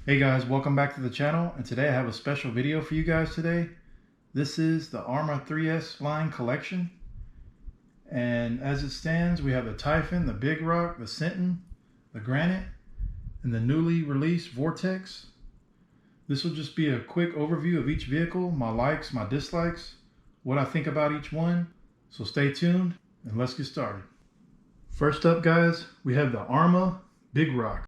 Hey guys, welcome back to the channel, and today I have a special video for you guys today. This is the Arrma 3S line collection, and as it stands we have the Typhon, the Big Rock, the Sentinel, the Granite, and the newly released Vortex. This will just be a quick overview of each vehicle, my likes, my dislikes, what I think about each one, so stay tuned and let's get started. First up guys, we have the Arrma Big Rock.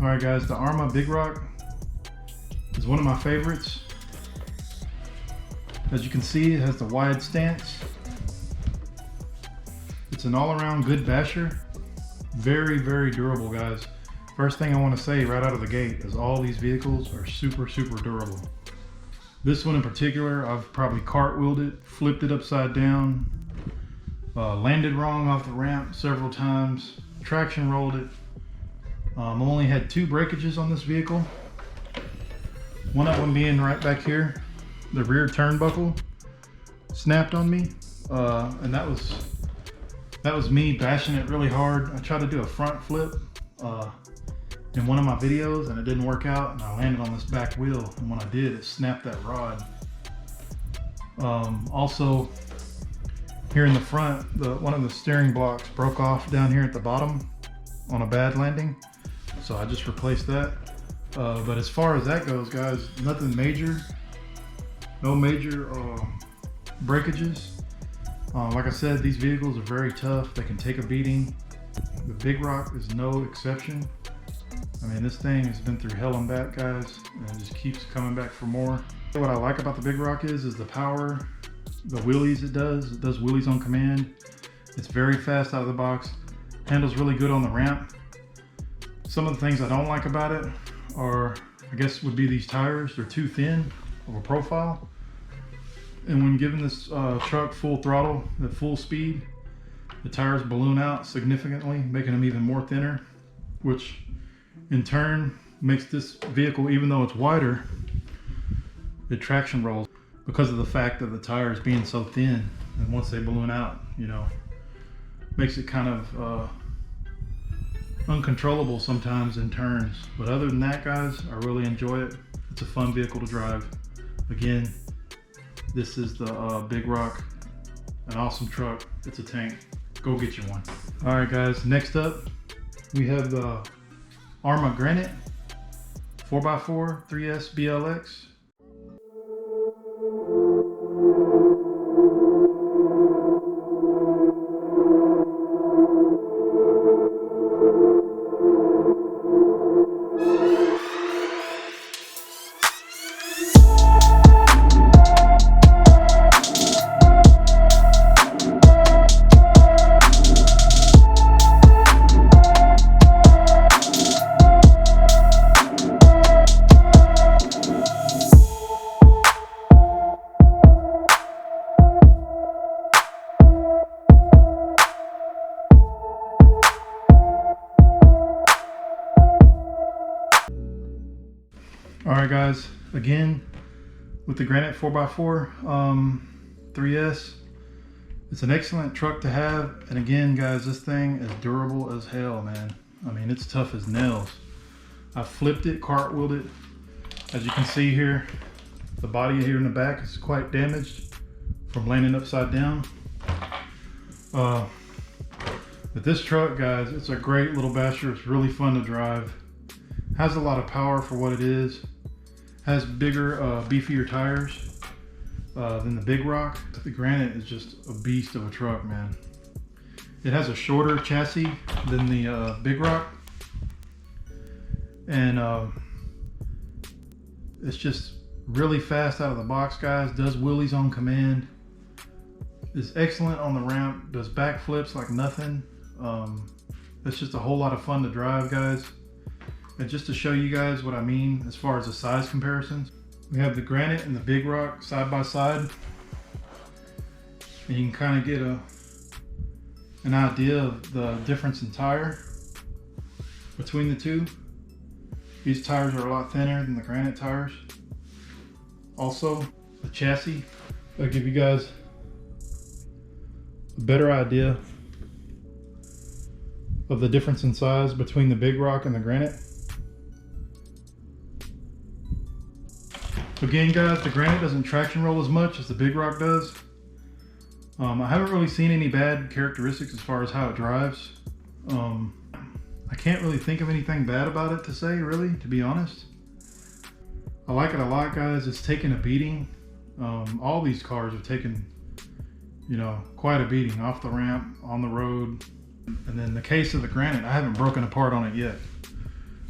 Alright guys, the Arrma Big Rock is one of my favorites. As you can see, it has the wide stance. It's an all-around good basher. Very, very durable guys. First thing I want to say right out of the gate is all these vehicles are super durable. This one in particular, I've probably cartwheeled it, flipped it upside down, landed wrong off the ramp several times, traction rolled it. I only had 2 breakages on this vehicle. One of them being right back here. The rear turnbuckle snapped on me, and that was me bashing it really hard. I tried to do a front flip in one of my videos, and it didn't work out, and I landed on this back wheel, and when I did, it snapped that rod. Also, here in the front, one of the steering blocks broke off down here at the bottom on a bad landing. So I just replaced that. But as far as that goes, guys, nothing major. No major breakages. Like I said, these vehicles are very tough. They can take a beating. The Big Rock is no exception. I mean, this thing has been through hell and back, guys, and it just keeps coming back for more. What I like about the Big Rock is the power, the wheelies it does. It does wheelies on command. It's very fast out of the box. Handles really good on the ramp. Some of the things I don't like about it are, I guess, would be these tires. They're too thin of a profile. And when giving this truck full throttle at full speed, the tires balloon out significantly, making them even more thinner, which in turn makes this vehicle, even though it's wider, it traction rolls because of the fact of the tires being so thin. And once they balloon out, you know, makes it kind of uncontrollable sometimes in turns. But other than that, guys, I really enjoy it. It's a fun vehicle to drive. Again, this is the Big Rock, an awesome truck. It's a tank. Go get you one. All right, guys, next up we have the Arrma Granite 4x4 3S BLX. Alright guys, again with the Granite 4x4 3S, it's an excellent truck to have. And again guys, this thing is durable as hell, man. I mean, it's tough as nails. I flipped it, cartwheeled it. As you can see here, the body here in the back is quite damaged from landing upside down. But this truck, guys, it's a great little basher. It's really fun to drive. Has a lot of power for what it is. Has bigger, beefier tires than the Big Rock. The Granite is just a beast of a truck, man. It has a shorter chassis than the Big Rock. And it's just really fast out of the box, guys. Does wheelies on command. is excellent on the ramp, does backflips like nothing. It's just a whole lot of fun to drive, guys. And just to show you guys what I mean as far as the size comparisons, we have the Granite and the Big Rock side by side. And you can kind of get an idea of the difference in tire between the two. These tires are a lot thinner than the Granite tires. Also, the chassis, I'll give you guys a better idea of the difference in size between the Big Rock and the Granite. Again, guys, the Granite doesn't traction roll as much as the Big Rock does. I haven't really seen any bad characteristics as far as how it drives. I can't really think of anything bad about it to say, really, to be honest. I like it a lot, guys. It's taken a beating. All these cars have taken, you know, quite a beating off the ramp, on the road. And then the case of the Granite, I haven't broken apart on it yet.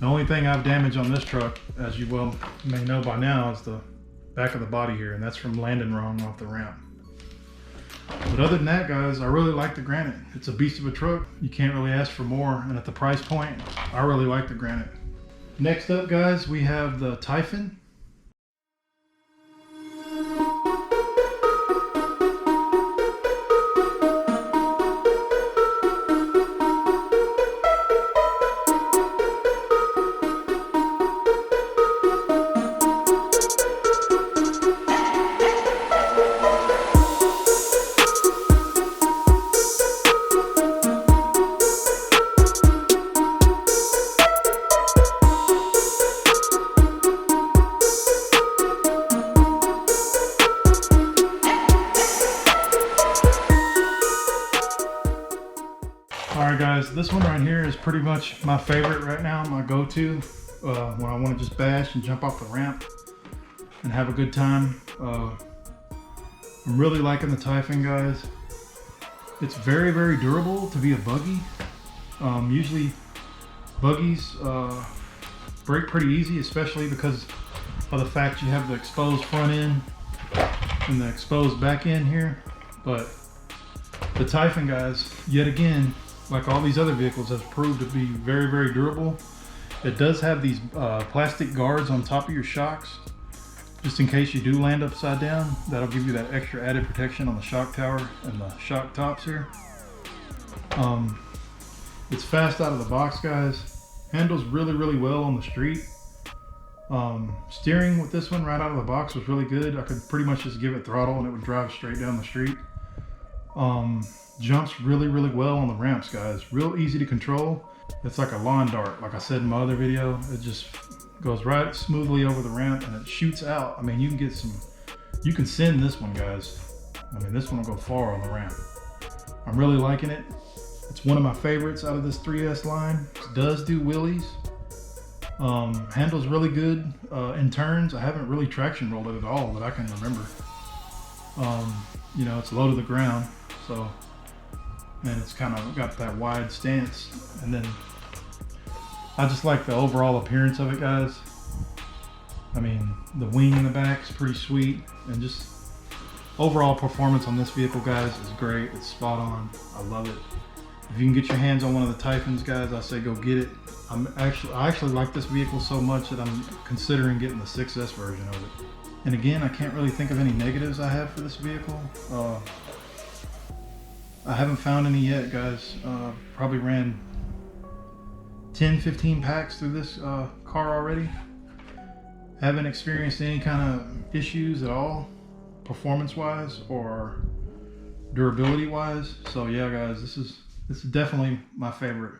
The only thing I've damaged on this truck, as you well may know by now, is the back of the body here, and that's from landing wrong off the ramp. But other than that, guys, I really like the Granite. It's a beast of a truck. You can't really ask for more, and at the price point, I really like the Granite. Next up, guys, we have the Typhon. Alright guys, this one right here is pretty much my favorite right now, my go-to when I want to just bash and jump off the ramp and have a good time. I'm really liking the Typhon, guys. It's very, very durable to be a buggy. Usually buggies break pretty easy, especially because of the fact you have the exposed front end and the exposed back end here. But the Typhon, guys, yet again, like all these other vehicles, has proved to be very, very durable. It does have these plastic guards on top of your shocks, just in case you do land upside down. That'll give you that extra added protection on the shock tower and the shock tops here. It's fast out of the box, guys. Handles really, really well on the street. Steering with this one right out of the box was really good. I could pretty much just give it throttle and it would drive straight down the street. Jumps really, really well on the ramps, guys. Real easy to control. It's like a lawn dart. Like I said in my other video, it just goes right smoothly over the ramp and it shoots out. I mean, you can send this one, guys. I mean, this one will go far on the ramp. I'm really liking it. It's one of my favorites out of this 3S line. It does do wheelies. Handles really good in turns. I haven't really traction rolled it at all that I can remember. You know, it's low to the ground, so, and it's kind of got that wide stance. And then I just like the overall appearance of it, guys. I mean, the wing in the back is pretty sweet, and just overall performance on this vehicle, guys, is great. It's spot on. I love it. If you can get your hands on one of the Typhons, guys, I say go get it. I actually like this vehicle so much that I'm considering getting the 6S version of it. And again, I can't really think of any negatives I have for this vehicle. I haven't found any yet, guys. Probably ran 10-15 packs through this car already. Haven't experienced any kind of issues at all, performance-wise or durability-wise. So yeah, guys, this is definitely my favorite.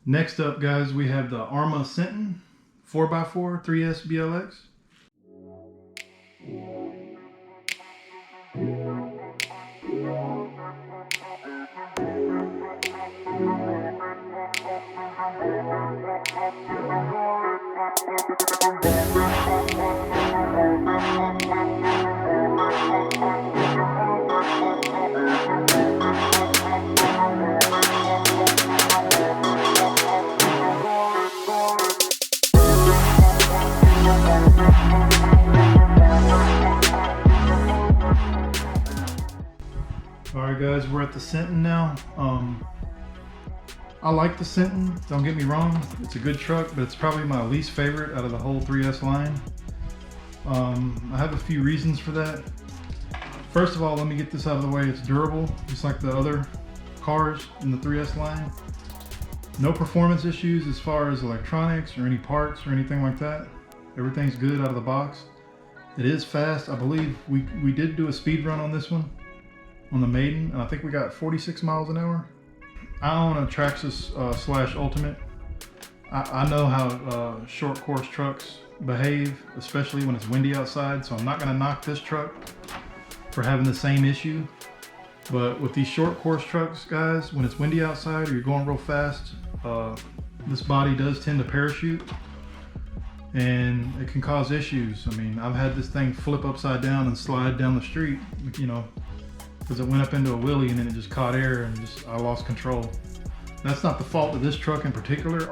Next up, guys, we have the Arrma Sentinel 4x4 3S BLX. Alright guys, we're at the Sentinel now. I like the Sentinel, don't get me wrong. It's a good truck, but it's probably my least favorite out of the whole 3S line. I have a few reasons for that. First of all, let me get this out of the way. It's durable, just like the other cars in the 3S line. No performance issues as far as electronics or any parts or anything like that. Everything's good out of the box. It is fast. I believe we did do a speed run on this one, on the Maiden, and I think we got 46 miles an hour. I own a Traxxas slash Ultimate. I know how short course trucks behave, especially when it's windy outside, so I'm not gonna knock this truck for having the same issue. But with these short course trucks, guys, when it's windy outside or you're going real fast, this body does tend to parachute and it can cause issues. I mean, I've had this thing flip upside down and slide down the street, you know, because it went up into a wheelie and then it just caught air and I lost control. That's not the fault of this truck in particular.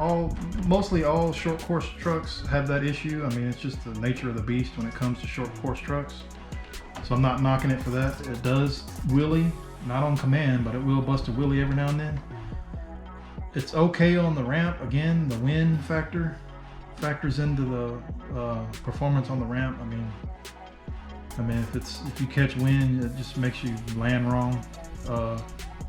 Mostly all short course trucks have that issue. I mean, it's just the nature of the beast when it comes to short course trucks. So I'm not knocking it for that. It does wheelie, not on command, but it will bust a wheelie every now and then. It's okay on the ramp. Again, the wind factors into the performance on the ramp. I mean, if you catch wind, it just makes you land wrong.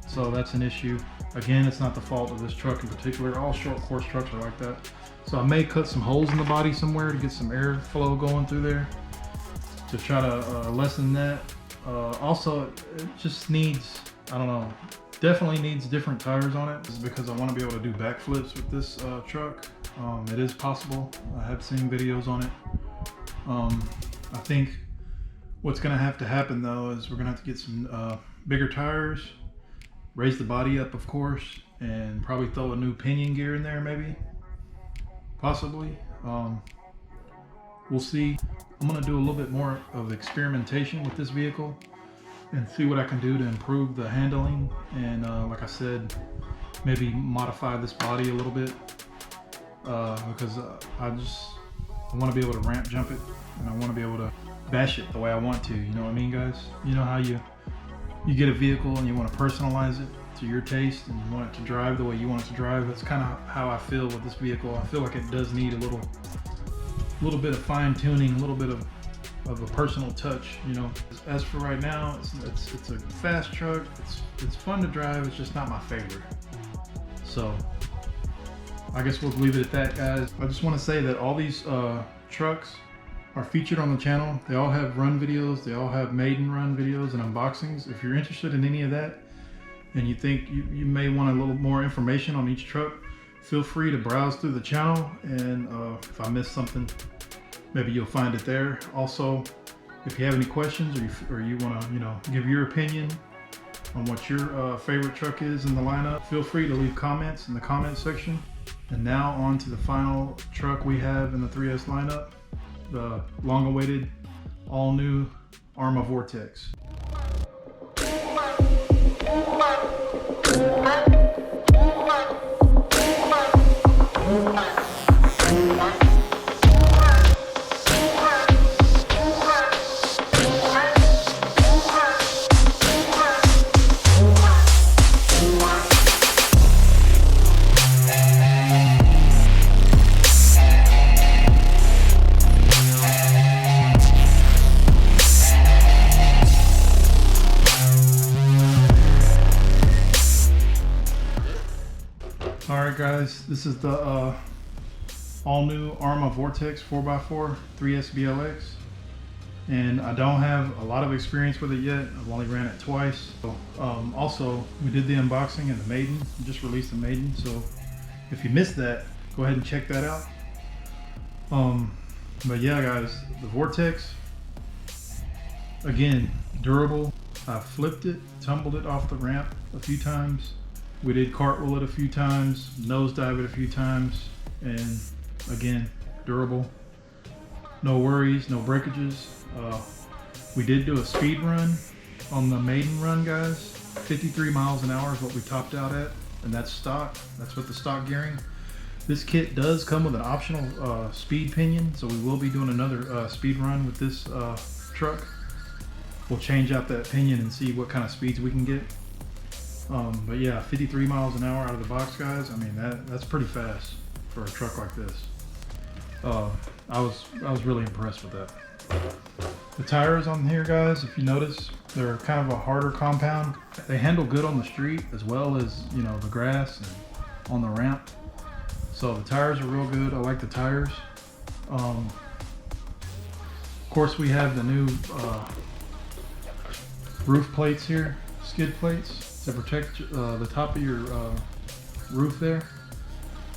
So that's an issue. Again, it's not the fault of this truck in particular. All short course trucks are like that. So I may cut some holes in the body somewhere to get some air flow going through there to try to lessen that. Also, it just needs, I don't know, definitely needs different tires on it. This is because I want to be able to do backflips with this truck. It is possible. I have seen videos on it. I think what's going to have to happen though is we're going to have to get some bigger tires, raise the body up of course, and probably throw a new pinion gear in there maybe, possibly. We'll see. I'm going to do a little bit more of experimentation with this vehicle and see what I can do to improve the handling, and like I said, maybe modify this body a little bit because I want to be able to ramp jump it, and I want to be able to bash it the way I want to, you know what I mean, guys? You know how you get a vehicle and you want to personalize it to your taste and you want it to drive the way you want it to drive. That's kind of how I feel with this vehicle. I feel like it does need a little bit of fine tuning, a little bit of a personal touch, you know. As for right now, it's a fast truck. It's fun to drive. It's just not my favorite. So I guess we'll leave it at that, guys. I just want to say that all these trucks are featured on the channel. They all have run videos. They all have maiden run videos and unboxings. If you're interested in any of that and you think you may want a little more information on each truck, feel free to browse through the channel, and if I missed something, maybe you'll find it there. Also, if you have any questions or you want to, you know, give your opinion on what your favorite truck is in the lineup, feel free to leave comments in the comment section. And now on to the final truck we have in the 3S lineup, the long-awaited all-new Arrma Vortex. Alright guys, this is the all-new Arrma Vortex 4x4 3S BLX, and I don't have a lot of experience with it yet. I've only ran it twice. So, also, we did the unboxing and the maiden. We just released the maiden, so if you missed that, go ahead and check that out. But yeah guys, the Vortex, again, durable. I flipped it, tumbled it off the ramp a few times. We did cartwheel it a few times, nosedive it a few times, and again, durable. No worries, no breakages. We did do a speed run on the maiden run, guys. 53 miles an hour is what we topped out at, and that's stock. That's with the stock gearing. This kit does come with an optional speed pinion, so we will be doing another speed run with this truck. We'll change out that pinion and see what kind of speeds we can get. But yeah, 53 miles an hour out of the box, guys. I mean, that's pretty fast for a truck like this. I was really impressed with that. The tires on here, guys, if you notice, they're kind of a harder compound. They handle good on the street as well as, you know, the grass and on the ramp. So the tires are real good. I like the tires. Of course, we have the new roof plates here, skid plates to protect the top of your roof there.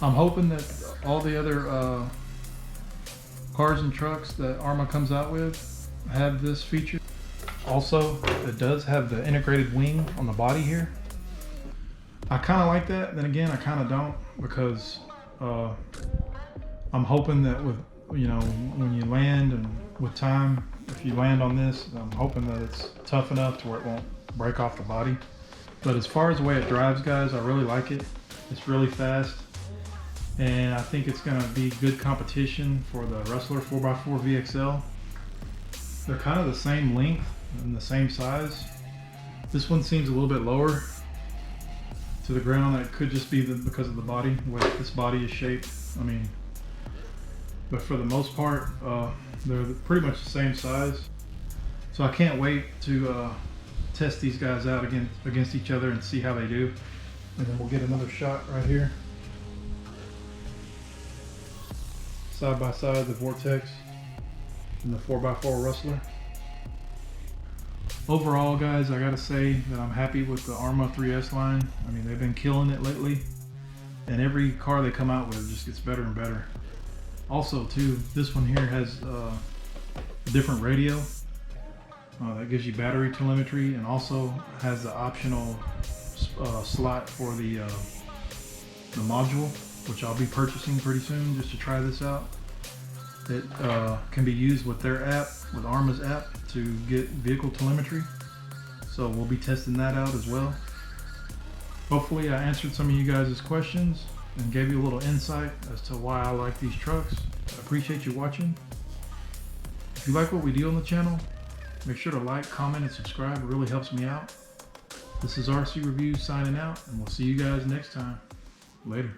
I'm hoping that all the other cars and trucks that Arrma comes out with have this feature. Also, it does have the integrated wing on the body here. I kind of like that. Then again, I kind of don't, because I'm hoping that with, you know, when you land and with time, if you land on this, I'm hoping that it's tough enough to where it won't break off the body. But as far as the way it drives, guys, I really like it. It's really fast, and I think it's gonna be good competition for the Rustler 4x4 VXL. They're kind of the same length and the same size. This one seems a little bit lower to the ground. That could just be because of the body, the way this body is shaped. I mean, but for the most part, they're pretty much the same size. So I can't wait to test these guys out against each other and see how they do. And then we'll get another shot right here. Side by side, the Vortex and the 4x4 Rustler. Overall, guys, I gotta say that I'm happy with the Arrma 3S line. I mean, they've been killing it lately, and every car they come out with just gets better and better. Also, too, this one here has a different radio that gives you battery telemetry, and also has the optional slot for the module, which I'll be purchasing pretty soon just to try this out. It can be used with their app, with Arrma's app, to get vehicle telemetry. So we'll be testing that out as well. Hopefully I answered some of you guys' questions and gave you a little insight as to why I like these trucks. I appreciate you watching. If you like what we do on the channel, make sure to like, comment, and subscribe. It really helps me out. This is RC Reviews signing out, and we'll see you guys next time. Later.